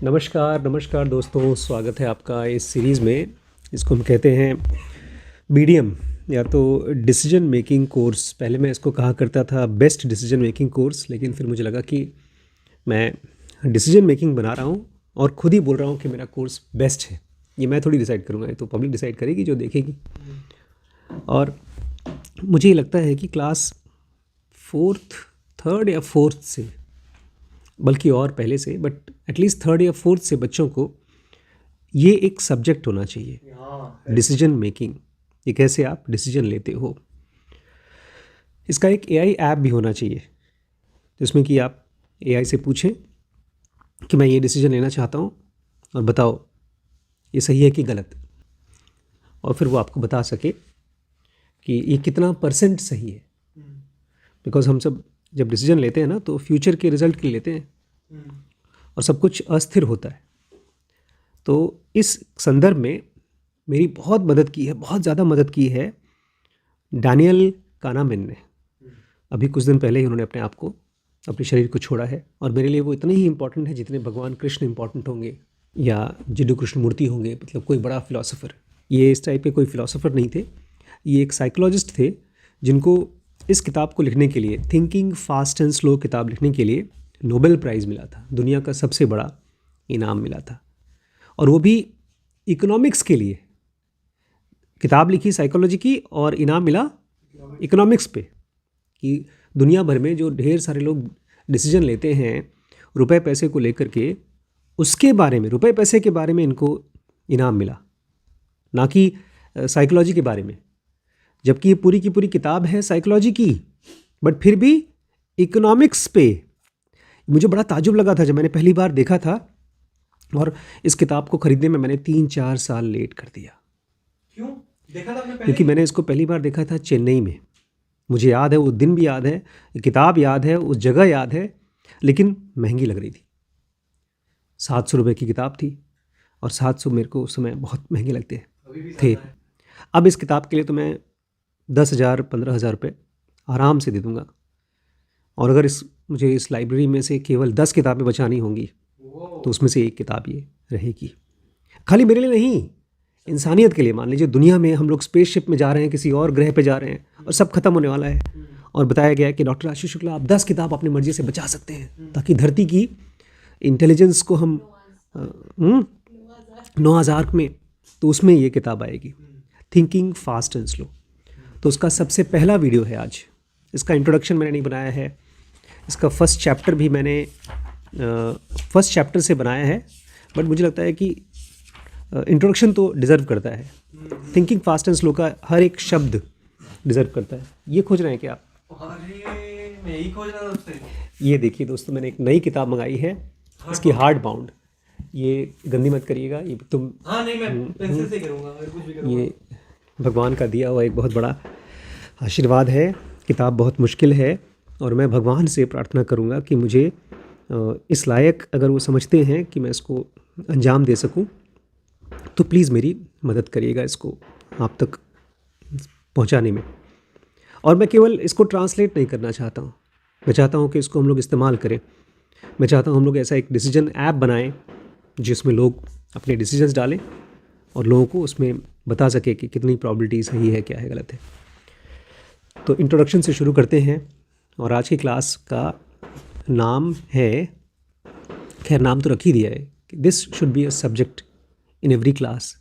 नमस्कार नमस्कार दोस्तों, स्वागत है आपका इस सीरीज़ में। इसको हम कहते हैं बीडीएम या तो डिसीजन मेकिंग कोर्स। पहले मैं इसको कहा करता था बेस्ट डिसीजन मेकिंग कोर्स, लेकिन फिर मुझे लगा कि मैं डिसीजन मेकिंग बना रहा हूँ और ख़ुद ही बोल रहा हूँ कि मेरा कोर्स बेस्ट है। ये मैं थोड़ी डिसाइड करूँगा, ये तो पब्लिक डिसाइड करेगी जो देखेगी। और मुझे ये लगता है कि क्लास थर्ड या फोर्थ से, बल्कि और पहले से, बट एटलीस्ट थर्ड या फोर्थ से बच्चों को ये एक सब्जेक्ट होना चाहिए, डिसीजन मेकिंग। ये कैसे आप डिसीजन लेते हो। इसका एक एआई ऐप भी होना चाहिए जिसमें कि आप एआई से पूछें कि मैं ये डिसीजन लेना चाहता हूँ और बताओ ये सही है कि गलत, और फिर वो आपको बता सके कि ये कितना % सही है। बिकॉज हम सब जब डिसीजन लेते हैं ना तो फ्यूचर के रिजल्ट के लिए लेते हैं और सब कुछ अस्थिर होता है। तो इस संदर्भ में मेरी बहुत मदद की है, बहुत ज़्यादा मदद की है डैनियल कानामैन ने। अभी कुछ दिन पहले ही उन्होंने अपने आप को, अपने शरीर को छोड़ा है, और मेरे लिए वो इतने ही इम्पॉर्टेंट है जितने भगवान कृष्ण इम्पॉर्टेंट होंगे या जिड्डू कृष्णमूर्ति होंगे। मतलब कोई बड़ा फिलोसोफर, ये इस टाइप के कोई फिलोसोफर नहीं थे, ये एक साइकोलॉजिस्ट थे जिनको इस किताब को लिखने के लिए, थिंकिंग फास्ट एंड स्लो किताब लिखने के लिए नोबेल प्राइज़ मिला था। दुनिया का सबसे बड़ा इनाम मिला था, और वो भी इकोनॉमिक्स के लिए। किताब लिखी साइकोलॉजी की और इनाम मिला इकोनॉमिक्स पे, कि दुनिया भर में जो ढेर सारे लोग डिसीजन लेते हैं रुपए पैसे को लेकर के, उसके बारे में, रुपए पैसे के बारे में इनको इनाम मिला, ना कि साइकोलॉजी के बारे में। जबकि ये पूरी की पूरी किताब है साइकोलॉजी की, बट फिर भी इकोनॉमिक्स पे। मुझे बड़ा ताजुब लगा था जब मैंने पहली बार देखा था, और इस किताब को खरीदने में मैंने 3-4 साल लेट कर दिया। क्यों देखा था आपने पहले? क्योंकि मैंने इसको पहली बार देखा था चेन्नई में। मुझे याद है, वो दिन भी याद है, किताब याद है, उस जगह याद है, लेकिन महंगी लग रही थी। 700 रुपये की किताब थी, और 700 मेरे को उस समय बहुत महंगे लगते थे। अब इस किताब के लिए तो मैं 10,000 15,000 रुपये आराम से दे दूँगा। और अगर मुझे इस लाइब्रेरी में से केवल 10 किताबें बचानी होंगी तो उसमें से एक किताब ये रहेगी। खाली मेरे लिए नहीं, इंसानियत के लिए। मान लीजिए दुनिया में हम लोग स्पेसशिप में जा रहे हैं, किसी और ग्रह पे जा रहे हैं, और सब खत्म होने वाला है, और बताया गया है कि डॉक्टर आशीष शुक्ला आप 10 किताब अपनी मर्जी से बचा सकते हैं, ताकि धरती की इंटेलिजेंस को हम 9,000 में, तो उसमें ये किताब आएगी, थिंकिंग फास्ट एंड स्लो। तो उसका सबसे पहला वीडियो है आज। इसका इंट्रोडक्शन मैंने नहीं बनाया है, इसका फर्स्ट चैप्टर भी मैंने फर्स्ट चैप्टर से बनाया है, बट मुझे लगता है कि इंट्रोडक्शन तो डिज़र्व करता है। थिंकिंग फास्ट एंड स्लो का हर एक शब्द डिज़र्व करता है। ये खोज रहे हैं क्या आप? अरे मैं ही खोज रहा था उससे। ये देखिए दोस्तों, मैंने एक नई किताब मंगाई है, इसकी हार्ड बाउंड। ये गंदी मत करिएगा, ये तुम। हाँ नहीं, मैं पेंसिल से करूँगा, और कुछ भी करूँगा। ये भगवान का दिया हुआ एक बहुत बड़ा आशीर्वाद है। किताब बहुत मुश्किल है, और मैं भगवान से प्रार्थना करूँगा कि मुझे इस लायक, अगर वो समझते हैं कि मैं इसको अंजाम दे सकूँ, तो प्लीज़ मेरी मदद करिएगा इसको आप तक पहुँचाने में। और मैं केवल इसको ट्रांसलेट नहीं करना चाहता हूँ, मैं चाहता हूँ कि इसको हम लोग इस्तेमाल करें। मैं चाहता हूँ हम लोग ऐसा एक डिसीजन ऐप बनाएं जिसमें लोग अपने डिसीजंस डालें और लोगों को उसमें बता सके कि कितनी प्रॉबिलिटी सही है, क्या है, गलत है। तो इंट्रोडक्शन से शुरू करते हैं, और आज की क्लास का नाम है, खैर नाम तो रख ही दिया है, this should be a subject in every class.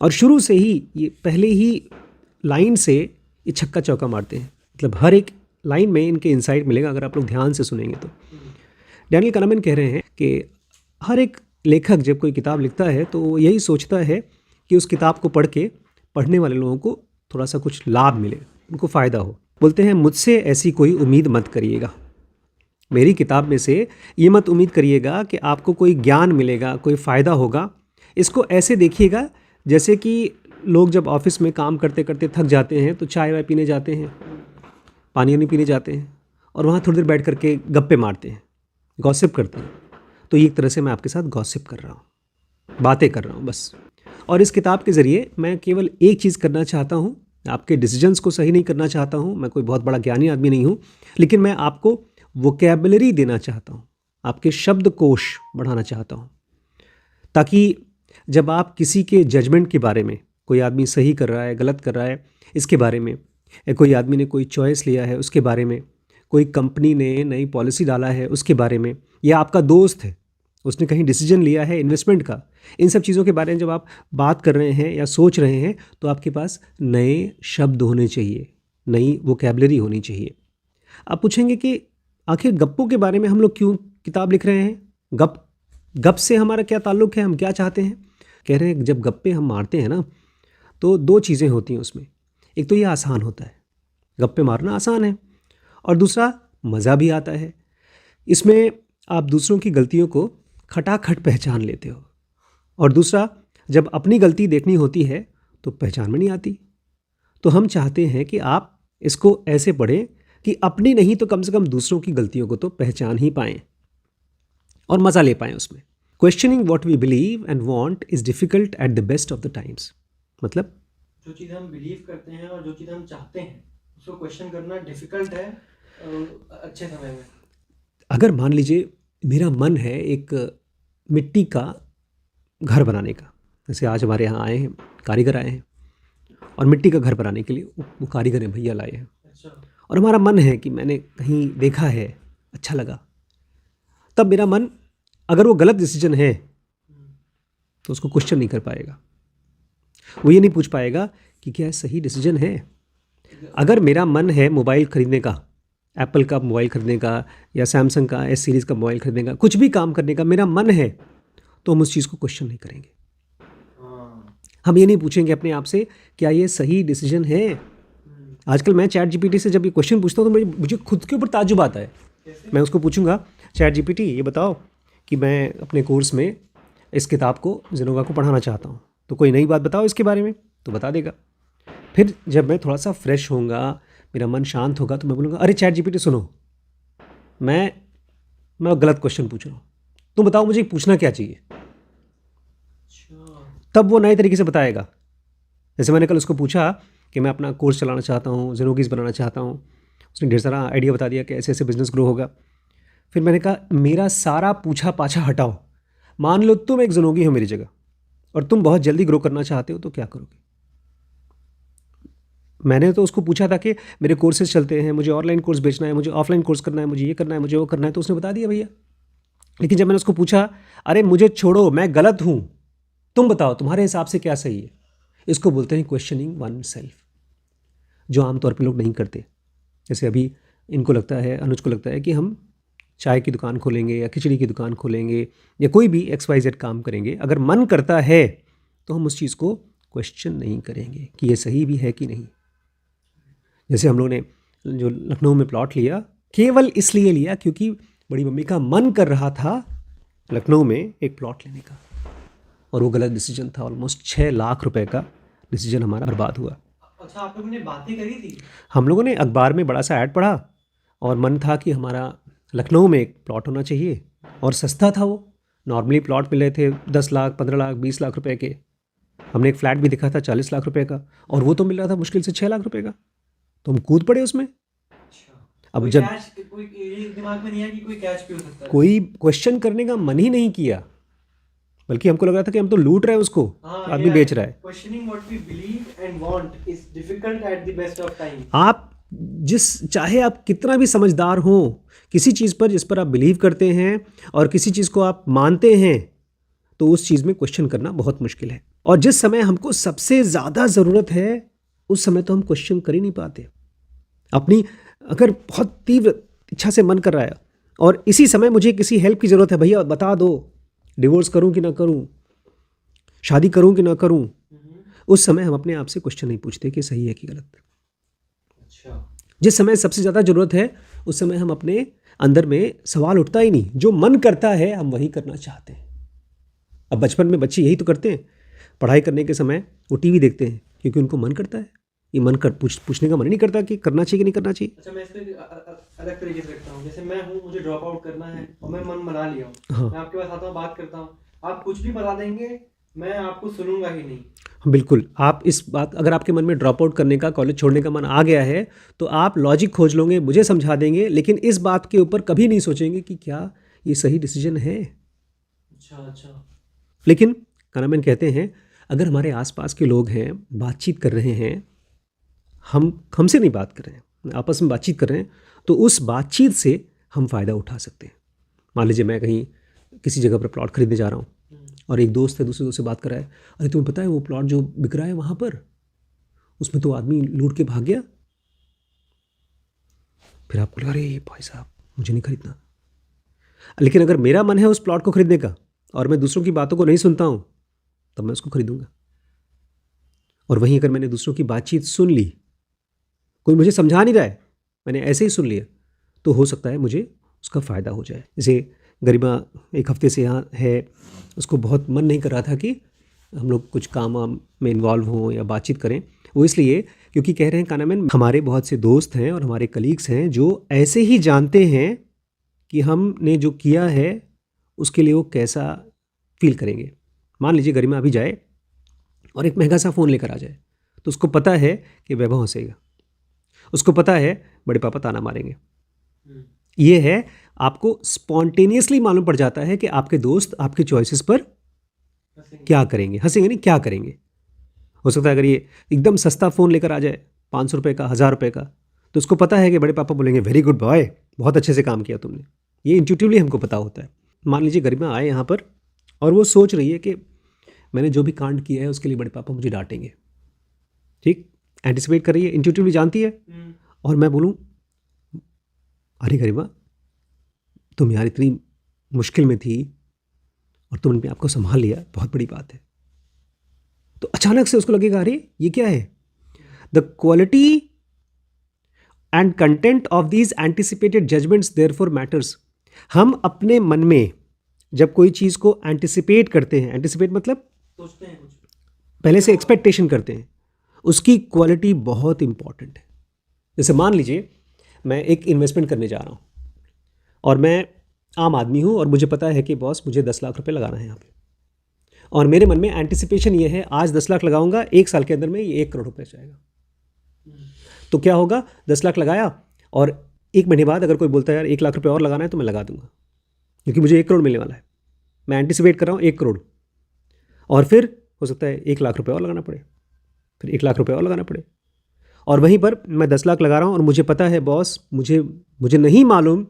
और शुरू से ही ये पहले ही लाइन से ये छक्का चौका मारते हैं। मतलब हर एक लाइन में इनके इंसाइट मिलेगा अगर आप लोग ध्यान से सुनेंगे तो। डैनियल कानामैन कह रहे हैं कि हर एक लेखक जब कोई किताब लिखता है तो वो यही सोचता है कि उस किताब को पढ़ के पढ़ने वाले लोगों को थोड़ा सा कुछ लाभ मिले, उनको फ़ायदा हो। बोलते हैं मुझसे ऐसी कोई उम्मीद मत करिएगा, मेरी किताब में से ये मत उम्मीद करिएगा कि आपको कोई ज्ञान मिलेगा, कोई फ़ायदा होगा। इसको ऐसे देखिएगा जैसे कि लोग जब ऑफिस में काम करते करते थक जाते हैं तो चाय वाय पीने जाते हैं, पानी वानी पीने जाते हैं, और वहाँ थोड़ी देर बैठ करके गप्पे मारते हैं, गॉसिप करते हैं। तो ये एक तरह से मैं आपके साथ गॉसिप कर रहा हूँ, बातें कर रहा हूँ बस। और इस किताब के ज़रिए मैं केवल एक चीज़ करना चाहता हूँ, आपके डिसीजंस को सही नहीं करना चाहता हूँ। मैं कोई बहुत बड़ा ज्ञानी आदमी नहीं हूँ, लेकिन मैं आपको वोकैबुलरी देना चाहता हूँ, आपके शब्दकोश बढ़ाना चाहता हूँ। ताकि जब आप किसी के जजमेंट के बारे में, कोई आदमी सही कर रहा है गलत कर रहा है इसके बारे में, या कोई आदमी ने कोई चॉइस लिया है उसके बारे में, कोई कंपनी ने नई पॉलिसी डाला है उसके बारे में, या आपका दोस्त है उसने कहीं डिसीजन लिया है इन्वेस्टमेंट का, इन सब चीज़ों के बारे में जब आप बात कर रहे हैं या सोच रहे हैं तो आपके पास नए शब्द होने चाहिए, नई वोकैबुलरी होनी चाहिए। आप पूछेंगे कि आखिर गप्पों के बारे में हम लोग क्यों किताब लिख रहे हैं, गप से हमारा क्या ताल्लुक़ है, हम क्या चाहते हैं। कह रहे हैं जब गप्पे हम मारते हैं ना तो दो चीज़ें होती हैं उसमें, एक तो ये आसान होता है, गप्पे मारना आसान है, और दूसरा मज़ा भी आता है। इसमें आप दूसरों की गलतियों को खटाखट पहचान लेते हो, और दूसरा जब अपनी गलती देखनी होती है तो पहचान में नहीं आती। तो हम चाहते हैं कि आप इसको ऐसे पढ़ें कि अपनी नहीं तो कम से कम दूसरों की गलतियों को तो पहचान ही पाएँ और मज़ा ले पाएँ उसमें। Questioning what we believe and want is difficult at the best of the times. मतलब जो चीज़ हम बिलीव करते हैं और जो चीज़ हम चाहते हैं उसको क्वेश्चन करना डिफिकल्ट है अच्छे समय में। अगर मान लीजिए मेरा मन है एक मिट्टी का घर बनाने का, जैसे आज हमारे यहाँ आए हैं कारीगर आए हैं और मिट्टी का घर बनाने के लिए वो कारीगर हैं भैया लाए हैं, अच्छा। और हमारा मन है कि मैंने कहीं देखा है अच्छा लगा, तब मेरा मन अगर वो गलत डिसीजन है तो उसको क्वेश्चन नहीं कर पाएगा, वो ये नहीं पूछ पाएगा कि क्या सही डिसीजन है। अगर मेरा मन है मोबाइल ख़रीदने का, एप्पल का मोबाइल ख़रीदने का या सैमसंग का S सीरीज़ का मोबाइल ख़रीदने का, कुछ भी काम करने का मेरा मन है, तो हम उस चीज़ को क्वेश्चन नहीं करेंगे। हम ये नहीं पूछेंगे अपने आप से क्या ये सही डिसीजन है। आजकल मैं चैट जीपीटी से जब ये क्वेश्चन पूछता हूँ तो मुझे खुद के ऊपर ताज्जुब आता है। मैं उसको पूछूंगा चैट जीपीटी ये बताओ कि मैं अपने कोर्स में इस किताब को जिनोगा को पढ़ाना चाहता हूँ, तो कोई नई बात बताओ इसके बारे में, तो बता देगा। फिर जब मैं थोड़ा सा फ्रेश होऊंगा, मेरा मन शांत होगा, तो मैं बोलूँगा अरे चैट जीपीटी सुनो, मैं गलत क्वेश्चन पूछ रहा हूँ, तुम बताओ मुझे पूछना क्या चाहिए। तब वो नए तरीके से बताएगा। जैसे मैंने कल उसको पूछा कि मैं अपना कोर्स चलाना चाहता हूँ, ज़ेनोगीज़ बनाना चाहता हूँ, उसने ढेर सारा आइडिया बता दिया कि ऐसे ऐसे बिज़नेस ग्रो होगा। फिर मैंने कहा मेरा सारा पूछा पाछा हटाओ, मान लो तुम एक ज़ेनोगी हो मेरी जगह और तुम बहुत जल्दी ग्रो करना चाहते हो, तो क्या करोगे। मैंने तो उसको पूछा था कि मेरे कोर्सेज चलते हैं, मुझे ऑनलाइन कोर्स बेचना है, मुझे ऑफलाइन कोर्स करना है, मुझे ये करना है, मुझे वो करना है, तो उसने बता दिया भैया। लेकिन जब मैंने उसको पूछा अरे मुझे छोड़ो मैं गलत हूँ, तुम बताओ तुम्हारे हिसाब से क्या सही है, इसको बोलते हैं क्वेश्चनिंग वन सेल्फ, जो आमतौर पर लोग नहीं करते। जैसे अभी इनको लगता है, अनुज को लगता है कि हम चाय की दुकान खोलेंगे या खिचड़ी की दुकान खोलेंगे या कोई भी XYZ काम करेंगे, अगर मन करता है तो हम उस चीज़ को क्वेश्चन नहीं करेंगे कि ये सही भी है कि नहीं। जैसे हम लोगों ने जो लखनऊ में प्लॉट लिया, केवल इसलिए लिया क्योंकि बड़ी मम्मी का मन कर रहा था लखनऊ में एक प्लॉट लेने का, और वो गलत डिसीजन था। ऑलमोस्ट 6 लाख रुपए का डिसीजन हमारा बर्बाद हुआ। अच्छा, आप लोगों ने बातें करी थी? हम लोगों ने अखबार में बड़ा सा ऐड पढ़ा और मन था कि हमारा लखनऊ में एक प्लॉट होना चाहिए, और सस्ता था वो। नॉर्मली प्लॉट मिल रहे थे 10 लाख 15 लाख 20 लाख रुपए के। हमने एक फ्लैट भी देखा था 40 लाख रुपए का, और वो तो मिल रहा था मुश्किल से 6 लाख रुपए का, तो हम कूद पड़े उसमें। अब जब कोई दिमाग में नहीं आया कि कोई कैच भी हो सकता है, कोई क्वेश्चन करने का मन ही नहीं किया, बल्कि हमको लग रहा था कि हम तो लूट रहे हैं उसको, आदमी बेच रहा है। Questioning what we believe and want is difficult at the best of time. आप चाहे आप कितना भी समझदार हो, किसी चीज़ पर जिस पर आप बिलीव करते हैं और किसी चीज़ को आप मानते हैं, तो उस चीज़ में क्वेश्चन करना बहुत मुश्किल है। और जिस समय हमको सबसे ज़्यादा ज़रूरत है उस समय तो हम क्वेश्चन कर ही नहीं पाते। अपनी अगर बहुत तीव्र इच्छा से मन कर रहा है और इसी समय मुझे किसी हेल्प की ज़रूरत है, भैया बता दो डिवोर्स करूं कि ना करूं, शादी करूं कि ना करूं, उस समय हम अपने आप से क्वेश्चन नहीं पूछते कि सही है कि गलत। अच्छा। जिस समय सबसे ज़्यादा ज़रूरत है उस समय हम अपने अंदर में सवाल उठता ही नहीं, जो मन करता है हम वही करना चाहते हैं। अब बचपन में बच्चे यही तो करते हैं, पढ़ाई करने के समय वो टीवी देखते हैं क्योंकि उनको मन करता है। ये मन कर पूछने का मन नहीं करता कि करना चाहिए कि नहीं करना चाहिए। अच्छा, मैं इसको अलग तरीके से रखता हूँ। जैसे मैं हूँ, मुझे ड्रॉप आउट करना है और मैं मन बना लिया हूँ, हाँ। मैं आपके पास आता हूँ, बात करता हूँ, आप कुछ भी बता देंगे, मैं आपको सुनूंगा ही नहीं। बिल्कुल, आप इस बात, अगर आपके मन में ड्रॉप आउट करने का, कॉलेज छोड़ने का मन आ गया है, तो आप लॉजिक खोज लोगे, मुझे समझा देंगे, लेकिन इस बात के ऊपर कभी नहीं सोचेंगे कि क्या ये सही डिसीजन है। अच्छा। लेकिन कानामैन कहते हैं अगर हमारे आसपास के लोग हैं, बातचीत कर रहे हैं, हमसे नहीं बात कर रहे हैं, आपस में बातचीत कर रहे हैं, तो उस बातचीत से हम फ़ायदा उठा सकते हैं। मान लीजिए मैं कहीं किसी जगह पर प्लॉट खरीदने जा रहा हूँ और एक दोस्त है दूसरे दोस्त से बात कर रहा है, अरे तुम्हें पता है वो प्लॉट जो बिक रहा है वहाँ पर, उसमें तो आदमी लूट के भाग गया। फिर आपको लगा अरे भाई साहब मुझे नहीं खरीदना। लेकिन अगर मेरा मन है उस प्लॉट को खरीदने का और मैं दूसरों की बातों को नहीं सुनता हूँ, तब मैं उसको खरीदूंगा। और वहीं अगर मैंने दूसरों की बातचीत सुन ली, कोई मुझे समझा नहीं रहा है, मैंने ऐसे ही सुन लिया, तो हो सकता है मुझे उसका फ़ायदा हो जाए। जैसे गरिमा एक हफ्ते से यहाँ है, उसको बहुत मन नहीं कर रहा था कि हम लोग कुछ काम में इन्वॉल्व हों या बातचीत करें। वो इसलिए क्योंकि कह रहे हैं कानामैन हमारे बहुत से दोस्त हैं और हमारे कलीग्स हैं जो ऐसे ही जानते हैं कि हमने जो किया है उसके लिए वो कैसा फील करेंगे। मान लीजिए गरिमा अभी जाए और एक महंगा सा फ़ोन लेकर आ जाए, तो उसको पता है कि वैभव हंसेगा, उसको पता है बड़े पापा ताना मारेंगे। ये है, आपको स्पॉन्टेनियसली मालूम पड़ जाता है कि आपके दोस्त आपके चॉइसेस पर क्या करेंगे, हंसेंगे नहीं, क्या करेंगे। हो सकता है अगर ये एकदम सस्ता फ़ोन लेकर आ जाए 500 रुपये का, 1000 रुपये का, तो उसको पता है कि बड़े पापा बोलेंगे वेरी गुड बॉय, बहुत अच्छे से काम किया तुमने। ये इंट्यूटिवली हमको पता होता है। मान लीजिए गरिमा आए यहाँ पर और वो सोच रही है कि मैंने जो भी कांड किया है उसके लिए बड़े पापा मुझे डांटेंगे, ठीक, एंटिसिपेट कर रही है, इंट्यूटिवली जानती है। और मैं बोलूँ अरे गरिमा तुम यार इतनी मुश्किल में थी और तुमने अपने आपको संभाल लिया, बहुत बड़ी बात है। तो अचानक से उसको लगेगा अरे ये क्या है। The quality and content of these anticipated judgements therefore matters. हम अपने मन में जब कोई चीज़ को एंटिसिपेट करते हैं, एंटिसिपेट मतलब सोचते हैं कुछ, पहले से एक्सपेक्टेशन करते हैं, उसकी क्वालिटी बहुत इंपॉर्टेंट है। जैसे मान लीजिए मैं एक इन्वेस्टमेंट करने जा रहा हूँ और मैं आम आदमी हूँ और मुझे पता है कि बॉस मुझे 10 लाख रुपए लगाना है यहाँ पे, और मेरे मन में एंटिसिपेशन ये है आज 10 लाख लगाऊंगा, 1 साल के अंदर में ये 1 करोड़ रुपए जाएगा। तो क्या होगा, 10 लाख लगाया और 1 महीने बाद अगर कोई बोलता है यार 1 लाख रुपए और लगाना है तो मैं लगा दूंगा, क्योंकि मुझे 1 करोड़ मिलने वाला है। मैं एंटिसिपेट कर रहा हूँ 1 करोड़, और फिर हो सकता है 1 लाख रुपए और लगाना पड़े, फिर 1 लाख रुपए और लगाना पड़े, और वहीं पर मैं 10 लाख लगा रहा हूँ और मुझे पता है बॉस मुझे नहीं मालूम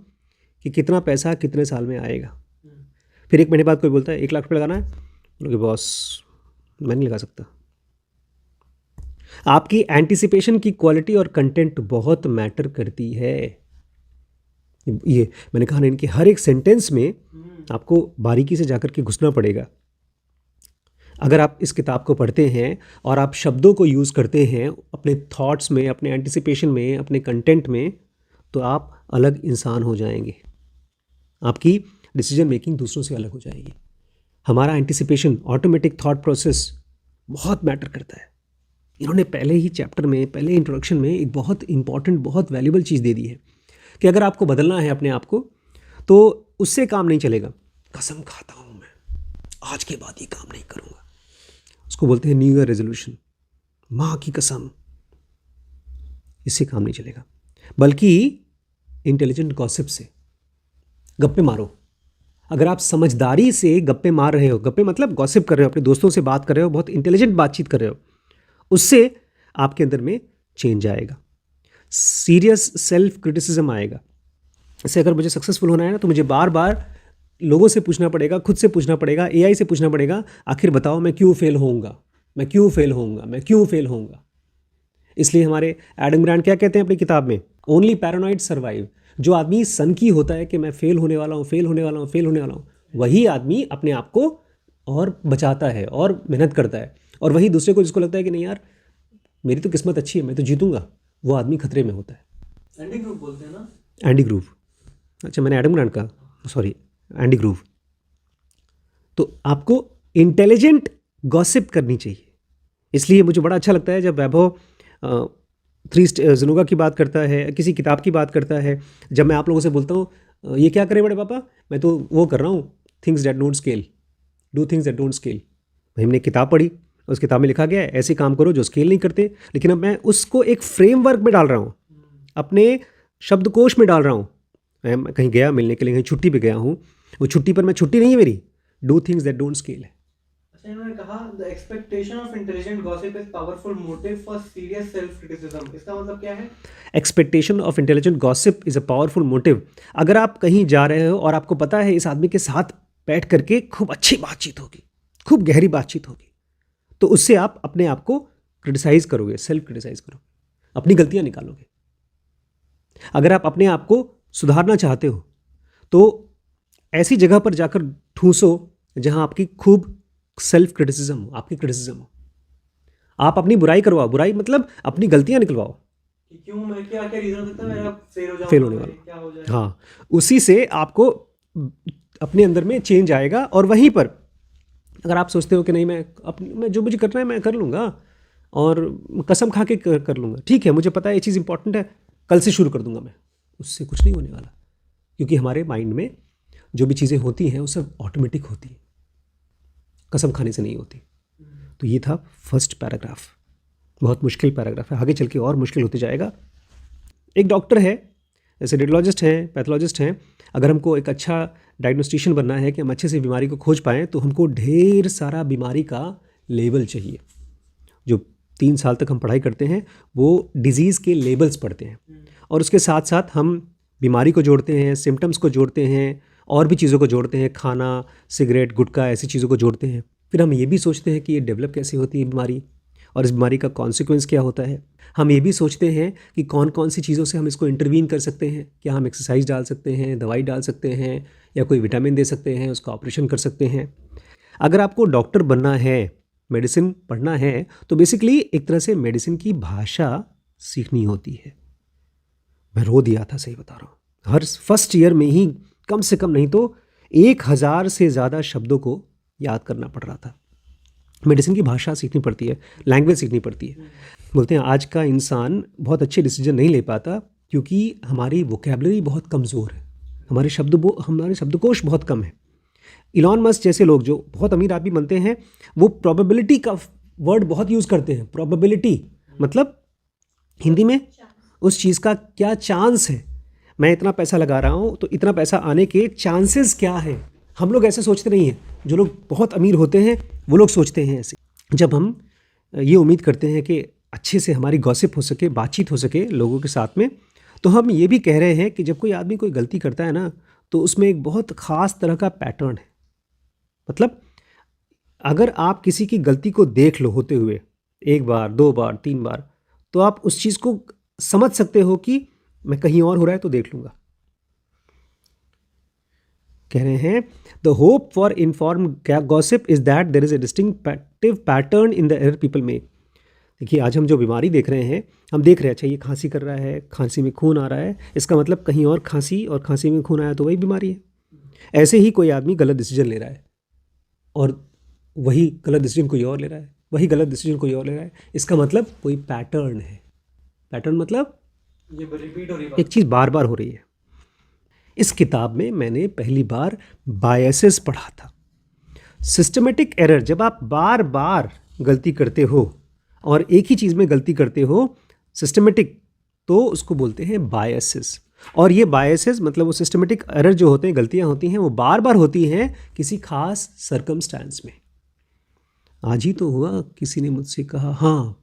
कि कितना पैसा कितने साल में आएगा। फिर 1 महीने बाद कोई बोलता है 1 लाख रुपए लगाना है, बोलोगे बॉस मैं नहीं लगा सकता। आपकी एंटिसिपेशन की क्वालिटी और कंटेंट बहुत मैटर करती है। ये मैंने कहा ना, इनके हर एक सेंटेंस में आपको बारीकी से जाकर के घुसना पड़ेगा। अगर आप इस किताब को पढ़ते हैं और आप शब्दों को यूज़ करते हैं अपने थॉट्स में, अपने एंटिसिपेशन में, अपने कंटेंट में, तो आप अलग इंसान हो जाएंगे। आपकी डिसीजन मेकिंग दूसरों से अलग हो जाएगी। हमारा एंटिसिपेशन, ऑटोमेटिक थॉट प्रोसेस बहुत मैटर करता है। इन्होंने पहले ही चैप्टर में, पहले इंट्रोडक्शन में एक बहुत इंपॉर्टेंट, बहुत वैल्यूबल चीज़ दे दी है कि अगर आपको बदलना है अपने आप को तो उससे काम नहीं चलेगा। कसम खाता हूँ मैं आज के बाद ये काम नहीं करूँगा, उसको बोलते हैं न्यू ईयर रेजोल्यूशन, माँ की कसम, इससे काम नहीं चलेगा। बल्कि इंटेलिजेंट गॉसिप से गप्पे मारो। अगर आप समझदारी से गप्पे मार रहे हो, गप्पे मतलब गॉसिप कर रहे हो, अपने दोस्तों से बात कर रहे हो, बहुत इंटेलिजेंट बातचीत कर रहे हो, उससे आपके अंदर में चेंज आएगा, सीरियस सेल्फ क्रिटिसिज्म आएगा। जैसे अगर मुझे सक्सेसफुल होना है ना, तो मुझे बार बार लोगों से पूछना पड़ेगा, खुद से पूछना पड़ेगा, एआई से पूछना पड़ेगा, आखिर बताओ मैं क्यों फेल होऊंगा, मैं क्यों फेल होऊंगा, मैं क्यों फेल होऊंगा। इसलिए हमारे एडम ग्रांट क्या कहते हैं अपनी किताब में, ओनली पैरानॉइड सर्वाइव। जो आदमी सनकी होता है कि मैं फेल होने वाला हूँ, फेल होने वाला हूँ, फेल होने वाला हूँ, वही आदमी अपने आप को और बचाता है और मेहनत करता है। और वही दूसरे को, जिसको लगता है कि नहीं यार मेरी तो किस्मत अच्छी है, मैं तो जीतूंगा, वो आदमी खतरे में होता है। एंडी ग्रूव बोलते हैं ना, एंडी ग्रूव, अच्छा मैंने एडम ग्रांट का, सॉरी एंडी ग्रूव। तो आपको इंटेलिजेंट गॉसिप करनी चाहिए। इसलिए मुझे बड़ा अच्छा लगता है जब वैभव 3 ज़नोगा की बात करता है, किसी किताब की बात करता है। जब मैं आप लोगों से बोलता हूँ ये क्या करें बड़े पापा, मैं तो वो कर रहा हूँ things that don't scale, do things that don't scale. भाई हमने किताब पढ़ी, उस किताब में लिखा गया है ऐसे काम करो जो स्केल नहीं करते, लेकिन अब मैं उसको एक फ्रेमवर्क में डाल रहा हूँ, अपने शब्दकोश में डाल रहा हूँ। मैं कहीं गया मिलने के लिए, कहीं छुट्टी पे गया हूँ, वो छुट्टी पर मैं, छुट्टी नहीं है मेरी, do things that don't scale है। अच्छा, इन्होंने कहा the expectation of intelligent gossip is powerful motive for serious self criticism, इसका मतलब क्या है? Expectation of intelligent gossip is a powerful motive. अगर आप कहीं जा रहे हो और आपको पता है इस आदमी के साथ बैठ करके खूब अच्छी बातचीत होगी, खूब गहरी बातचीत होगी, तो उससे आप अपने आप को क्रिटिसाइज करोगे, सेल्फ क्रिटिसाइज करोगे, अपनी गलतियां निकालोगे। अगर आप अपने आप को सुधारना चाहते हो तो ऐसी जगह पर जाकर ठूंसो जहां आपकी खूब सेल्फ क्रिटिसिज्म हो, आपकी क्रिटिसिज्म हो। आप अपनी बुराई करवाओ, बुराई मतलब अपनी गलतियां निकलवाओ। कि क्यों, मैं क्या क्या रीजन हो सकता है मेरा फेल हो जाऊं, फेल होने वाला, क्या हो जाए। हाँ, उसी से आपको अपने अंदर में चेंज आएगा। और वहीं पर अगर आप सोचते हो कि नहीं, मैं जो मुझे करना है मैं कर लूँगा और कसम खा के कर लूँगा, ठीक है, मुझे पता है ये चीज़ इंपॉर्टेंट है, कल से शुरू कर दूंगा मैं, उससे कुछ नहीं होने वाला। क्योंकि हमारे माइंड में जो भी चीज़ें होती हैं वो सब ऑटोमेटिक होती हैं, कसम खाने से नहीं होती। तो ये था फर्स्ट पैराग्राफ, बहुत मुश्किल पैराग्राफ है, आगे चल के और मुश्किल होते जाएगा। एक डॉक्टर है, जैसे रेडियोलॉजिस्ट हैं, पैथोलॉजिस्ट हैं, अगर हमको एक अच्छा डायग्नोस्टिशियन बनना है कि हम अच्छे से बीमारी को खोज पाएँ, तो हमको ढेर सारा बीमारी का लेबल चाहिए। जो 3 साल तक हम पढ़ाई करते हैं वो डिजीज़ के लेबल्स पढ़ते हैं, और उसके साथ साथ हम बीमारी को जोड़ते हैं, सिम्टम्स को जोड़ते हैं, और भी चीज़ों को जोड़ते हैं, खाना, सिगरेट, गुटखा, ऐसी चीज़ों को जोड़ते हैं। फिर हम ये भी सोचते हैं कि ये डेवलप कैसे होती है बीमारी, और इस बीमारी का कॉन्सिक्वेंस क्या होता है। हम ये भी सोचते हैं कि कौन कौन सी चीज़ों से हम इसको इंटरवीन कर सकते हैं, क्या हम एक्सरसाइज डाल सकते हैं, दवाई डाल सकते हैं, या कोई विटामिन दे सकते हैं, उसका ऑपरेशन कर सकते हैं। अगर आपको डॉक्टर बनना है, मेडिसिन पढ़ना है, तो बेसिकली एक तरह से मेडिसिन की भाषा सीखनी होती है। मैं रो दिया था, सही बता रहा हूँ। हर फर्स्ट ईयर में ही कम से कम नहीं तो 1000 से ज़्यादा शब्दों को याद करना पड़ रहा था। मेडिसिन की भाषा सीखनी पड़ती है, लैंग्वेज सीखनी पड़ती है। बोलते हैं आज का इंसान बहुत अच्छे डिसीजन नहीं ले पाता क्योंकि हमारी वोकेबलरी बहुत कमज़ोर है, हमारे शब्दकोश बहुत कम है। इलॉन मस्क जैसे लोग जो बहुत अमीर आदमी बनते हैं, वो प्रोबेबिलिटी का वर्ड बहुत यूज़ करते हैं। प्रोबेबिलिटी मतलब हिंदी में उस चीज़ का क्या चांस है, मैं इतना पैसा लगा रहा हूँ तो इतना पैसा आने के चांसेस क्या है। हम लोग ऐसे सोचते नहीं हैं, जो लोग बहुत अमीर होते हैं वो लोग सोचते हैं ऐसे। जब हम ये उम्मीद करते हैं कि अच्छे से हमारी गॉसिप हो सके, बातचीत हो सके लोगों के साथ में, तो हम ये भी कह रहे हैं कि जब कोई आदमी कोई गलती करता है ना, तो उसमें एक बहुत ख़ास तरह का पैटर्न है। मतलब अगर आप किसी की गलती को देख लो होते हुए 1 बार, 2 बार, 3 बार, तो आप उस चीज़ को समझ सकते हो कि मैं कहीं और हो रहा है तो देख लूँगा। कह रहे हैं the hope for inform gossip is that there is a distinctive pattern in the error people make. देखिए आज हम जो बीमारी देख रहे हैं, हम देख रहे हैं अच्छा ये खांसी कर रहा है, खांसी में खून आ रहा है, इसका मतलब कहीं और खांसी, और खांसी में खून आया तो वही बीमारी है। ऐसे ही कोई आदमी गलत डिसीजन ले रहा है और वही गलत डिसीजन कोई और ले रहा है, वही गलत डिसीजन कोई और ले रहा है, इसका मतलब कोई पैटर्न है। पैटर्न मतलब ये रिपीट हो रही एक चीज़ बार बार हो रही है। इस किताब में मैंने पहली बार बायसेस पढ़ा था। सिस्टमेटिक एरर, जब आप बार बार गलती करते हो और एक ही चीज़ में गलती करते हो सिस्टमेटिक, तो उसको बोलते हैं बायसेस। और ये बायसेस मतलब वो सिस्टमेटिक एरर जो होते हैं, गलतियां होती हैं, वो बार बार होती हैं किसी खास सर्कमस्टांस में। आज ही तो हुआ, किसी ने मुझसे कहा, हाँ,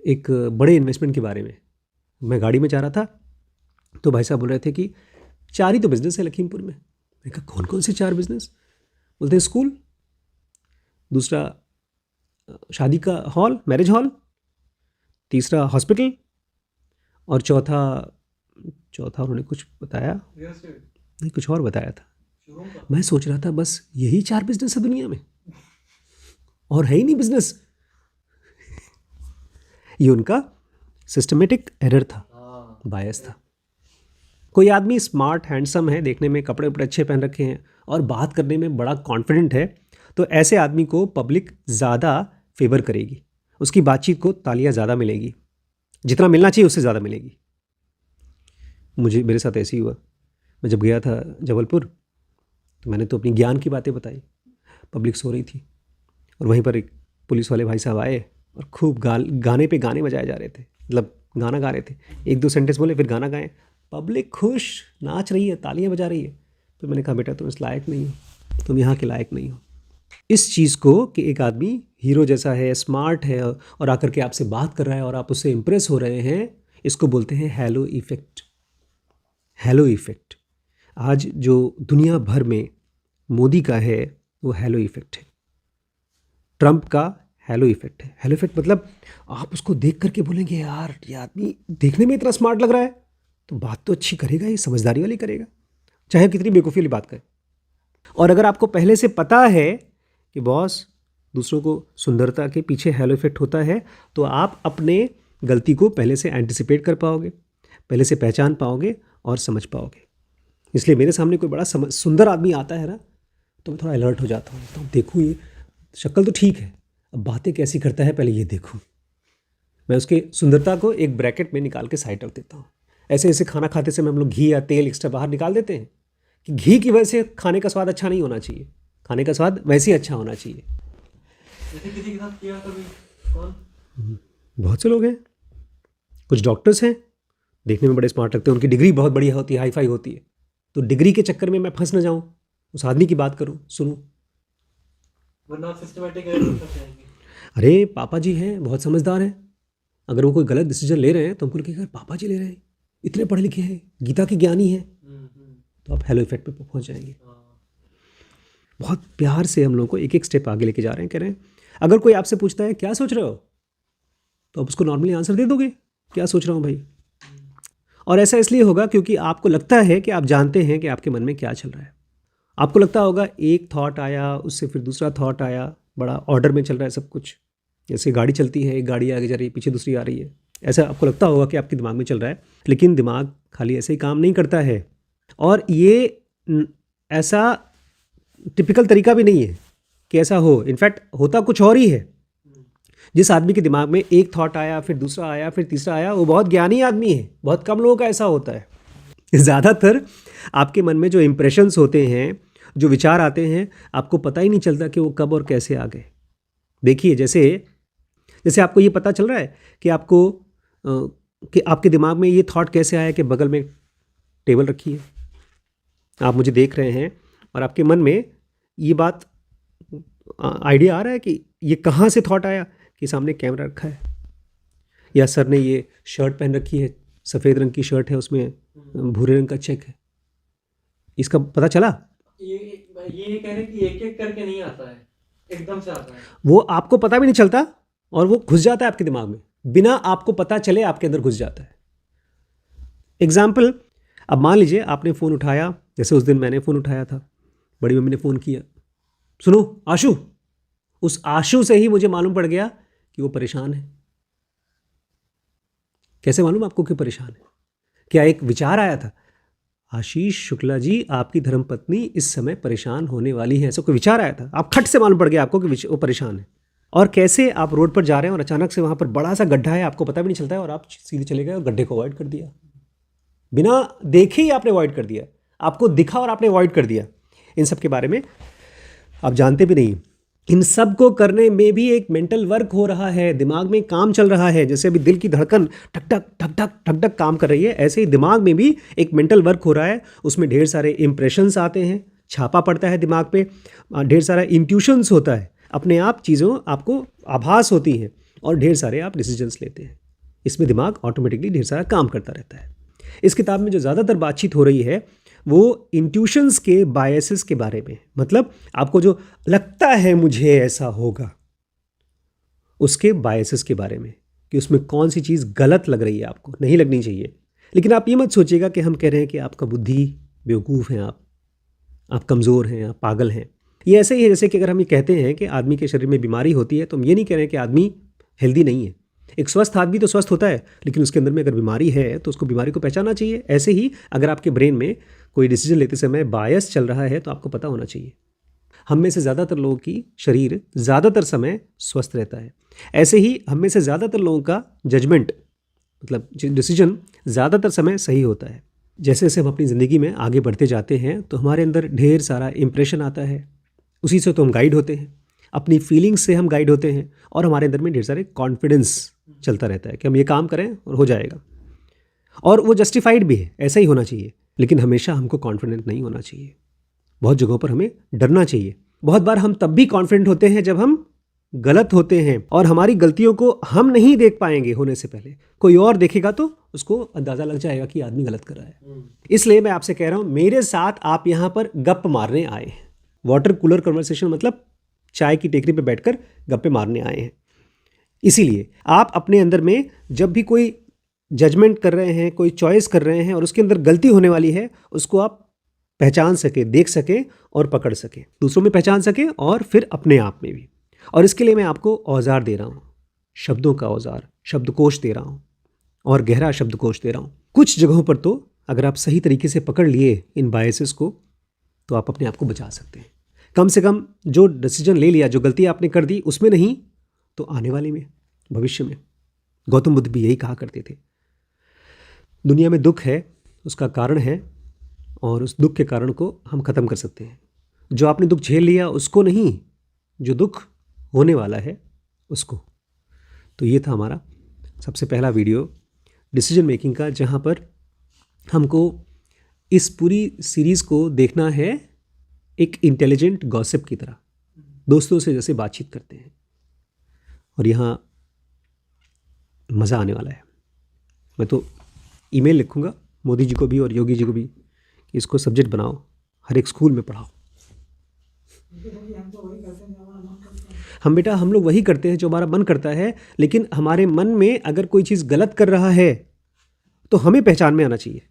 एक बड़े इन्वेस्टमेंट के बारे में। मैं गाड़ी में जा रहा था तो भाई साहब बोल रहे थे कि 4 ही तो बिजनेस है लखीमपुर में। मैंने कहा कौन कौन से 4 बिजनेस? बोलते हैं स्कूल, दूसरा शादी का हॉल, मैरिज हॉल, तीसरा हॉस्पिटल, और चौथा उन्होंने कुछ बताया नहीं, कुछ और बताया था। मैं सोच रहा था बस यही 4 बिजनेस है दुनिया में और है ही नहीं बिजनेस। ये उनका सिस्टमेटिक एरर था, बायस था। कोई आदमी स्मार्ट, हैंडसम है, देखने में कपड़े उपड़े अच्छे पहन रखे हैं और बात करने में बड़ा कॉन्फिडेंट है, तो ऐसे आदमी को पब्लिक ज़्यादा फेवर करेगी, उसकी बातचीत को तालियां ज़्यादा मिलेगी, जितना मिलना चाहिए उससे ज़्यादा मिलेगी। मेरे साथ ऐसे ही हुआ। मैं जब गया था जबलपुर तो मैंने तो अपनी ज्ञान की बातें बताई, पब्लिक सो रही थी, और वहीं पर एक पुलिस वाले भाई साहब आए और खूब गाने पे गाने बजाए जा रहे थे, मतलब गाना गा रहे थे, 1-2 सेंटेंस बोले फिर गाना गाएं, पब्लिक खुश, नाच रही है, तालियां बजा रही है। तो मैंने कहा बेटा तुम इस लायक नहीं हो, तुम यहाँ के लायक नहीं हो। इस चीज़ को कि एक आदमी हीरो जैसा है, स्मार्ट है और आकर के आपसे बात कर रहा है और आप उससे इम्प्रेस हो रहे हैं, इसको बोलते हैं हैलो इफ़ेक्ट। हैलो इफ़ेक्ट आज जो दुनिया भर में मोदी का है वो हैलो इफ़ेक्ट है, ट्रंप का हैलो इफ़ेक्ट है। हैलो इफ़ेक्ट मतलब आप उसको देख करके बोलेंगे यार ये आदमी देखने में इतना स्मार्ट लग रहा है, तो बात तो अच्छी करेगा, ये समझदारी वाली करेगा, चाहे कितनी बेवकूफ़ी वाली बात करे। और अगर आपको पहले से पता है कि बॉस दूसरों को सुंदरता के पीछे हैलो इफ़ेक्ट होता है, तो आप अपने गलती को पहले से एंटिसिपेट कर पाओगे, पहले से पहचान पाओगे और समझ पाओगे। इसलिए मेरे सामने कोई बड़ा सुंदर आदमी आता है ना, तो मैं थोड़ा अलर्ट हो जाता हूँ, तो देखूँ ये शक्ल तो ठीक है, अब बातें कैसी करता है पहले ये देखूँ। मैं उसके सुंदरता को एक ब्रैकेट में निकाल के साइड रख देता हूँ। ऐसे ऐसे खाना खाते समय हम लोग घी या तेल एक्स्ट्रा बाहर निकाल देते हैं कि घी की वजह से खाने का स्वाद अच्छा नहीं होना चाहिए, खाने का स्वाद वैसे ही अच्छा होना चाहिए। जैसे किसी के साथ किया कभी? कौन? बहुत से लोग हैं, कुछ डॉक्टर्स हैं, देखने में बड़े स्मार्ट लगते हैं, उनकी डिग्री बहुत बढ़िया होती है, हाई फाई होती है, तो डिग्री के चक्कर में मैं फंस ना जाऊँ, उस आदमी की बात करूँ, सुनूँ। वरना सिस्टमैटिक करते हैं। अरे पापा जी हैं, बहुत समझदार हैं, अगर वो कोई गलत डिसीजन ले रहे हैं तो हमको लगेगा पापा जी ले रहे हैं, इतने पढ़े लिखे हैं, गीता के ज्ञानी हैं, तो आप हेलो इफेक्ट पे पहुंच जाएंगे। बहुत प्यार से हम लोगों को एक एक स्टेप आगे लेके जा रहे हैं, कह रहे हैं अगर कोई आपसे पूछता है क्या सोच रहे हो, तो आप उसको नॉर्मली आंसर दे दोगे, क्या सोच रहा हूँ भाई। और ऐसा इसलिए होगा क्योंकि आपको लगता है कि आप जानते हैं कि आपके मन में क्या चल रहा है। आपको लगता होगा एक थॉट आया, उससे फिर दूसरा थॉट आया, बड़ा ऑर्डर में चल रहा है सब कुछ, जैसे गाड़ी चलती है, एक गाड़ी आगे जा रही है, पीछे दूसरी आ रही है, ऐसा आपको लगता होगा कि आपके दिमाग में चल रहा है। लेकिन दिमाग खाली ऐसे ही काम नहीं करता है, और ये ऐसा टिपिकल तरीका भी नहीं है कि ऐसा हो, इनफैक्ट होता कुछ और ही है। जिस आदमी के दिमाग में एक थॉट आया, फिर दूसरा आया, फिर तीसरा आया, वो बहुत ज्ञानी आदमी है। बहुत कम लोगों का ऐसा होता है। ज़्यादातर आपके मन में जो इम्प्रेशंस होते हैं, जो विचार आते हैं, आपको पता ही नहीं चलता कि वो कब और कैसे आ गए। देखिए जैसे आपको ये पता चल रहा है कि कि आपके दिमाग में ये थॉट कैसे आया कि बगल में टेबल रखी है, आप मुझे देख रहे हैं और आपके मन में ये बात आइडिया आ रहा है कि ये कहाँ से थॉट आया कि सामने कैमरा रखा है, या सर ने ये शर्ट पहन रखी है, सफ़ेद रंग की शर्ट है, उसमें भूरे रंग का चेक है, इसका पता चला। ये कह रहे कि एक एक करके नहीं आता है, एकदम से आता है। वो आपको पता भी नहीं चलता और वो घुस जाता है आपके दिमाग में, बिना आपको पता चले आपके अंदर घुस जाता है। एग्जाम्पल, अब मान लीजिए आपने फ़ोन उठाया, जैसे उस दिन मैंने फ़ोन उठाया था, बड़ी मम्मी ने फ़ोन किया, सुनो आशु, उस आशु से ही मुझे मालूम पड़ गया कि वो परेशान है। कैसे मालूम आपको कि परेशान है? क्या एक विचार आया था, आशीष शुक्ला जी आपकी धर्मपत्नी इस समय परेशान होने वाली है, ऐसा कोई विचार आया था? आप खट से मालूम पड़ गया आपको कि वो परेशान है। और कैसे आप रोड पर जा रहे हैं और अचानक से वहाँ पर बड़ा सा गड्ढा है, आपको पता भी नहीं चलता है और आप सीधे चले गए और गड्ढे को अवॉइड कर दिया, बिना देखे ही आपने अवॉइड कर दिया, आपको दिखा और आपने अवॉइड कर दिया। इन सब के बारे में आप जानते भी नहीं। इन सब को करने में भी एक मेंटल वर्क हो रहा है, दिमाग में काम चल रहा है। जैसे अभी दिल की धड़कन ठक ठक ठक ठक ठक ठक काम कर रही है, ऐसे ही दिमाग में भी एक मेंटल वर्क हो रहा है। उसमें ढेर सारे इंप्रेशंस आते हैं, छापा पड़ता है दिमाग पे, ढेर सारा इंट्यूशंस होता है, अपने आप चीज़ों आपको आभास होती हैं और ढेर सारे आप डिसीजंस लेते हैं। इसमें दिमाग ऑटोमेटिकली ढेर सारा काम करता रहता है। इस किताब में जो ज़्यादातर बातचीत हो रही है वो इंट्यूशंस के बायसेस के बारे में, मतलब आपको जो लगता है मुझे ऐसा होगा, उसके बायसेस के बारे में, कि उसमें कौन सी चीज़ गलत लग रही है, आपको नहीं लगनी चाहिए। लेकिन आप ये मत सोचिएगा कि हम कह रहे हैं कि आपका बुद्धि बेवकूफ़ हैं, आप कमज़ोर हैं, आप पागल हैं। ये ऐसे ही है जैसे कि अगर हम ये कहते हैं कि आदमी के शरीर में बीमारी होती है, तो हम ये नहीं कह रहे हैं कि आदमी हेल्दी नहीं है। एक स्वस्थ आदमी तो स्वस्थ होता है, लेकिन उसके अंदर में अगर बीमारी है तो उसको बीमारी को पहचानना चाहिए। ऐसे ही अगर आपके ब्रेन में कोई डिसीजन लेते समय बायस चल रहा है तो आपको पता होना चाहिए। हम में से ज़्यादातर लोगों की शरीर ज़्यादातर समय स्वस्थ रहता है, ऐसे ही हम में से ज़्यादातर लोगों का जजमेंट, मतलब डिसीजन ज़्यादातर समय सही होता है। जैसे जैसे हम अपनी ज़िंदगी में आगे बढ़ते जाते हैं तो हमारे अंदर ढेर सारा इंप्रेशन आता है, उसी से तो हम गाइड होते हैं, अपनी फीलिंग्स से हम गाइड होते हैं, और हमारे अंदर में ढेर सारे कॉन्फिडेंस चलता रहता है कि हम ये काम करें और हो जाएगा, और वो जस्टिफाइड भी है, ऐसा ही होना चाहिए। लेकिन हमेशा हमको कॉन्फिडेंट नहीं होना चाहिए, बहुत जगहों पर हमें डरना चाहिए। बहुत बार हम तब भी कॉन्फिडेंट होते हैं जब हम गलत होते हैं और हमारी गलतियों को हम नहीं देख पाएंगे होने से पहले, कोई और देखेगा तो उसको अंदाज़ा लग जाएगा कि आदमी गलत कर रहा है। इसलिए मैं आपसे कह रहा हूँ, मेरे साथ आप यहाँ पर गप मारने आए हैं। वाटर कूलर कन्वर्सेशन मतलब चाय की टेकरी पे बैठकर गप्पे मारने आए हैं। इसीलिए आप अपने अंदर में जब भी कोई जजमेंट कर रहे हैं, कोई चॉइस कर रहे हैं और उसके अंदर गलती होने वाली है, उसको आप पहचान सके, देख सके और पकड़ सके, दूसरों में पहचान सके और फिर अपने आप में भी। और इसके लिए मैं आपको औजार दे रहा हूँ, शब्दों का औजार, शब्दकोश दे रहा हूँ और गहरा शब्दकोश दे रहा हूँ। कुछ जगहों पर तो अगर आप सही तरीके से पकड़ लिए इन बायसेस को तो आप अपने आप को बचा सकते हैं। कम से कम जो डिसीजन ले लिया, जो गलती आपने कर दी, उसमें नहीं तो आने वाले में, भविष्य में। गौतम बुद्ध भी यही कहा करते थे, दुनिया में दुख है, उसका कारण है और उस दुख के कारण को हम ख़त्म कर सकते हैं। जो आपने दुख झेल लिया उसको नहीं, जो दुख होने वाला है उसको। तो ये था हमारा सबसे पहला वीडियो डिसीजन मेकिंग का, जहाँ पर हमको इस पूरी सीरीज़ को देखना है एक इंटेलिजेंट गॉसिप की तरह, दोस्तों से जैसे बातचीत करते हैं। और यहाँ मज़ा आने वाला है। मैं तो ईमेल लिखूँगा मोदी जी को भी और योगी जी को भी कि इसको सब्जेक्ट बनाओ, हर एक स्कूल में पढ़ाओ। हम लोग वही करते हैं जो हमारा मन करता है, लेकिन हमारे मन में अगर कोई चीज़ गलत कर रहा है तो हमें पहचान में आना चाहिए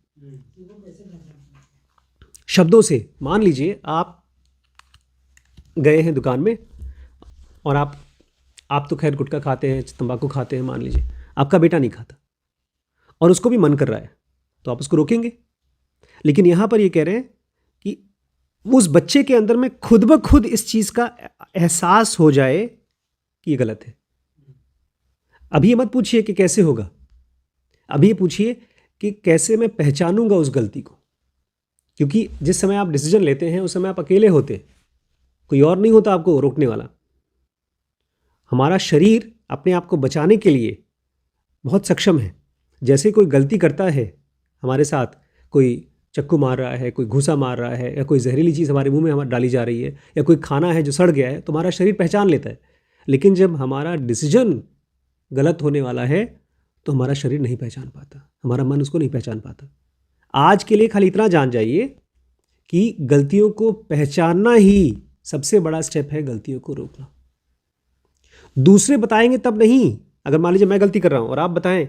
शब्दों से। मान लीजिए आप गए हैं दुकान में और आप तो खैर गुटखा खाते हैं, तंबाकू खाते हैं, मान लीजिए आपका बेटा नहीं खाता और उसको भी मन कर रहा है, तो आप उसको रोकेंगे। लेकिन यहाँ पर ये कह रहे हैं कि उस बच्चे के अंदर में खुद ब खुद इस चीज़ का एहसास हो जाए कि ये गलत है। अभी ये मत पूछिए कि कैसे होगा, अभी ये पूछिए कि कैसे मैं पहचानूंगा उस गलती को। क्योंकि जिस समय आप डिसीजन लेते हैं उस समय आप अकेले होते, कोई और नहीं होता आपको रोकने वाला। हमारा शरीर अपने आप को बचाने के लिए बहुत सक्षम है। जैसे कोई गलती करता है हमारे साथ, कोई चक्कू मार रहा है, कोई घूसा मार रहा है, या कोई जहरीली चीज़ हमारे मुंह में हमारे डाली जा रही है, या कोई खाना है जो सड़ गया है, तो हमारा शरीर पहचान लेता है। लेकिन जब हमारा डिसीजन गलत होने वाला है तो हमारा शरीर नहीं पहचान पाता, हमारा मन उसको नहीं पहचान पाता। आज के लिए खाली इतना जान जाइए कि गलतियों को पहचानना ही सबसे बड़ा स्टेप है, गलतियों को रोकना। दूसरे बताएंगे तब नहीं। अगर मान लीजिए मैं गलती कर रहा हूँ और आप बताएं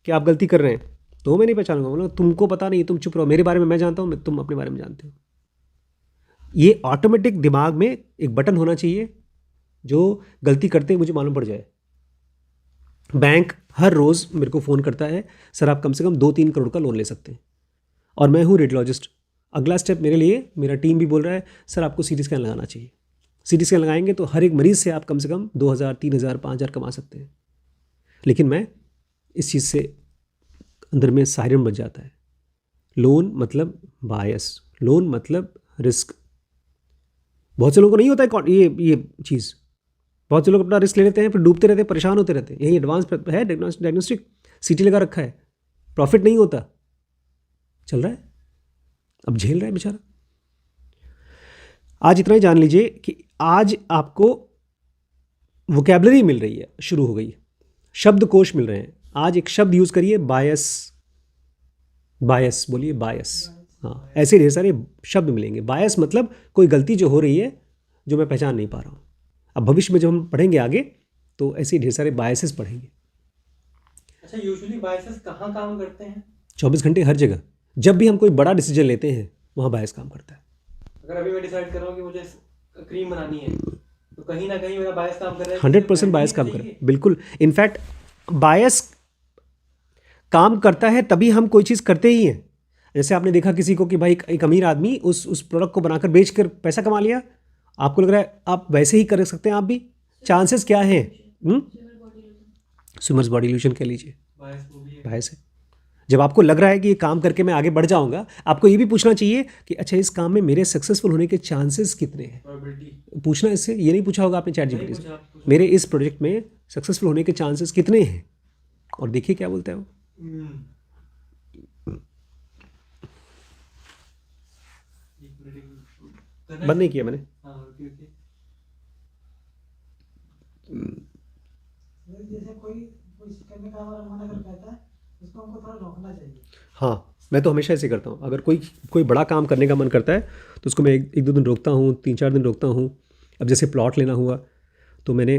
कि आप गलती कर रहे हैं तो मैं नहीं पहचानूंगा। मतलब तुमको पता नहीं, तुम चुप रहो, मेरे बारे में मैं जानता हूँ, तुम अपने बारे में जानते हो। ये ऑटोमेटिक दिमाग में एक बटन होना चाहिए जो गलती करते मुझे मालूम पड़ जाए। बैंक हर रोज़ मेरे को फ़ोन करता है, सर आप कम से कम 2-3 करोड़ का लोन ले सकते हैं, और मैं हूँ रेडियोलॉजिस्ट। अगला स्टेप मेरे लिए, मेरा टीम भी बोल रहा है सर आपको सीटी स्कैन लगाना चाहिए। सीटी स्कैन लगाएंगे तो हर एक मरीज़ से आप कम से कम 2,000, 3,000, 5,000 कमा सकते हैं। लेकिन मैं इस चीज़ से अंदर में सायरन बज जाता है। लोन मतलब बायस, लोन मतलब रिस्क। बहुत से लोगों को नहीं होता है ये चीज़। बहुत से लोग अपना रिस्क ले लेते हैं, फिर डूबते रहते हैं, परेशान होते रहते हैं। यही एडवांस है डायग्नोस्टिक, सीटी लगा रखा है, प्रॉफिट नहीं होता, चल रहा है, अब झेल रहा है बेचारा। आज इतना ही जान लीजिए कि आज आपको वोकैबलरी मिल रही है, शुरू हो गई, शब्दकोश मिल रहे हैं। आज एक शब्द यूज़ करिए, बायस। बायस बोलिए, बायस। हाँ, ऐसे ढेर सारे शब्द मिलेंगे। बायस मतलब कोई गलती जो हो रही है जो मैं पहचान नहीं पा रहा हूँ। अब भविष्य में जब हम पढ़ेंगे आगे तो ऐसे ढेर सारे बायसेस पढ़ेंगे। अच्छा, यूजुअली बायसेस कहाँ काम करते हैं? 24 घंटे हर जगह। जब भी हम कोई बड़ा डिसीजन लेते हैं वहाँ बायस काम करता है। अगर अभी मैं डिसाइड कर रहा हूँ कि मुझे क्रीम बनानी है तो कहीं ना कहीं मेरा बायस काम कर रहा है। 100% बायस काम कर रहा है, बिल्कुल। इनफैक्ट बायस काम करता है तभी हम कोई चीज़ करते ही हैं। जैसे आपने देखा किसी को कि भाई एक अमीर आदमी उस प्रोडक्ट को बनाकर बेचकर पैसा कमा लिया, आपको लग रहा है आप वैसे ही कर सकते हैं आप भी? चांसेस क्या हैं? स्विमर्स बॉडी लोशन कह लीजिए, बायस है। जब आपको लग रहा है कि ये काम करके मैं आगे बढ़ जाऊंगा, आपको ये भी पूछना चाहिए कि अच्छा इस काम में मेरे सक्सेसफुल होने के चांसेस कितने हैं। पूछना इससे, ये नहीं पूछा होगा आपने चैट जीपीटी से, मेरे इस प्रोजेक्ट में सक्सेसफुल होने के चांसेस कितने हैं, और देखिए क्या बोलता है वो। बंद नहीं किया मैंने। जैसे कोई कोई करने का हमारा मन अगर कहता है उसको हमको थोड़ा रोकना चाहिए। हाँ, मैं तो हमेशा ऐसे करता हूँ। अगर कोई कोई बड़ा काम करने का मन करता है तो उसको मैं एक दो दिन रोकता हूँ, 3-4 दिन रोकता हूँ। अब जैसे प्लॉट लेना हुआ तो मैंने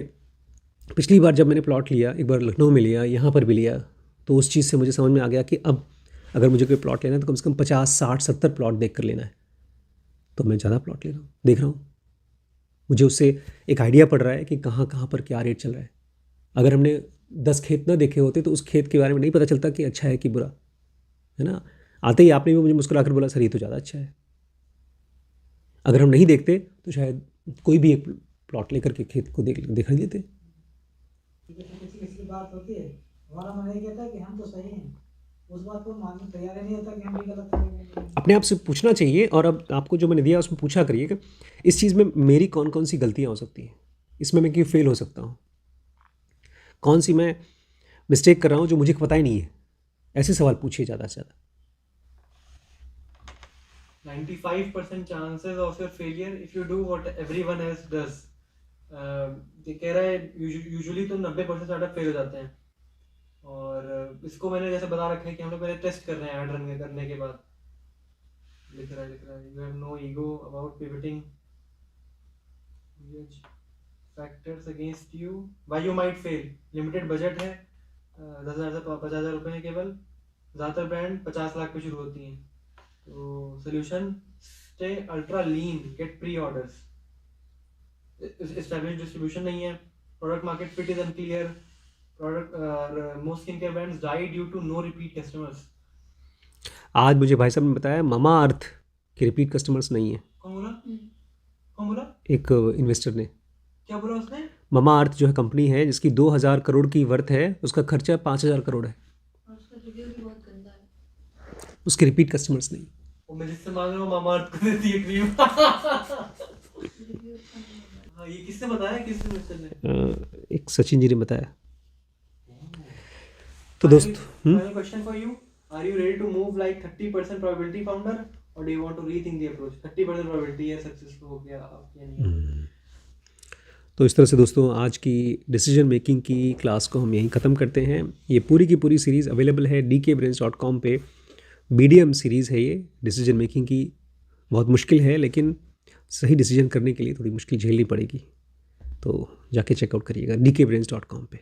पिछली बार जब मैंने प्लॉट लिया, एक बार लखनऊ में लिया, यहाँ पर भी लिया, तो उस चीज़ से मुझे समझ में आ गया कि अब अगर मुझे कोई प्लॉट लेना है तो कम से कम 50, 60, 70 प्लॉट देख कर लेना है। तो मैं ज़्यादा प्लॉट ले रहा हूँ, देख रहा हूँ। मुझे उससे एक आइडिया पड़ रहा है कि कहाँ कहाँ पर क्या रेट चल रहा है। अगर हमने 10 खेत ना देखे होते तो उस खेत के बारे में नहीं पता चलता कि अच्छा है कि बुरा, है ना। आते ही आपने भी मुझे मुस्कुरा कर बोला सर ये तो ज़्यादा अच्छा है। अगर हम नहीं देखते तो शायद कोई भी एक प्लॉट लेकर के खेत को देख ही लेते। जैसे किसी किसी की बात होती है, हमारा मन नहीं कहता कि हम तो सही हैं, उस बात को मानने तैयार ही नहीं होता कि हम भी गलत हैं। अपने आप से पूछना चाहिए। और अब आपको जो मैंने दिया उसमें पूछा करिए कि इस चीज़ में मेरी कौन कौन सी गलतियाँ हो सकती हैं, इसमें मैं क्यों फेल हो सकता हूँ, कौन सी मैं मिस्टेक कर रहा हूँ जो मुझे पता ही नहीं है। ऐसे सवाल पूछिए ज़्यादा से ज़्यादा। 95% chances of your failure if you do what everyone else does. ये कह रहा है यूजुअली तो 90% स्टार्टअप फेल हो जाते हैं। और इसको मैंने जैसे बता रखा है कि हम लोग पहले टेस्ट कर रहे हैं ऐड रन करने के बाद। लिख रहा है you have no ego about pivoting factors against you why you might fail. Limited budget है, 10,000 से 50,000 रुपए है केवल। ज़्यादातर ब्रांड 50 लाख पे शुरू होती हैं। तो solution stay ultra lean, get pre orders. Establish distribution नहीं है, product market fit is unclear, product most skin care brands die due to no repeat customers. आज मुझे भाई साहब ने बताया मामा अर्थ के रिपीट कस्टमर्स नहीं है। कौन बोला? कौन बोला? एक इन्वेस्टर ने। क्या बोला उसने? मामा अर्थ जो है कंपनी है जिसकी 2,000 करोड़ की वर्थ है, उसका खर्चा 5,000 करोड़ है, और उसका रिव्यू भी बहुत गंदा है। उसके रिपीट कस्टमर्स नहीं। वो मैं जिससे मांग रहा हूँ मामा अर्थ को देती है क्रीम। रिव्यू अच्छा नहीं है। हाँ, ये किसने बताया? किस इन्वेस्टर ने? एक सचिन जी ने बताया। तो दोस्त Final question for you. Are you ready to move like 30% probability founder or do you want to rethink the approach? 30% probability है सक्सेसफुल हो गया आप या नहीं? तो इस तरह से दोस्तों आज की डिसीजन मेकिंग की क्लास को हम यहीं ख़त्म करते हैं। ये पूरी की पूरी सीरीज़ अवेलेबल है dkbrains.com पे। BDM सीरीज़ है ये डिसीजन मेकिंग की। बहुत मुश्किल है लेकिन सही डिसीजन करने के लिए थोड़ी मुश्किल झेलनी पड़ेगी। तो जाके चेकआउट करिएगा dkbrains.com पे।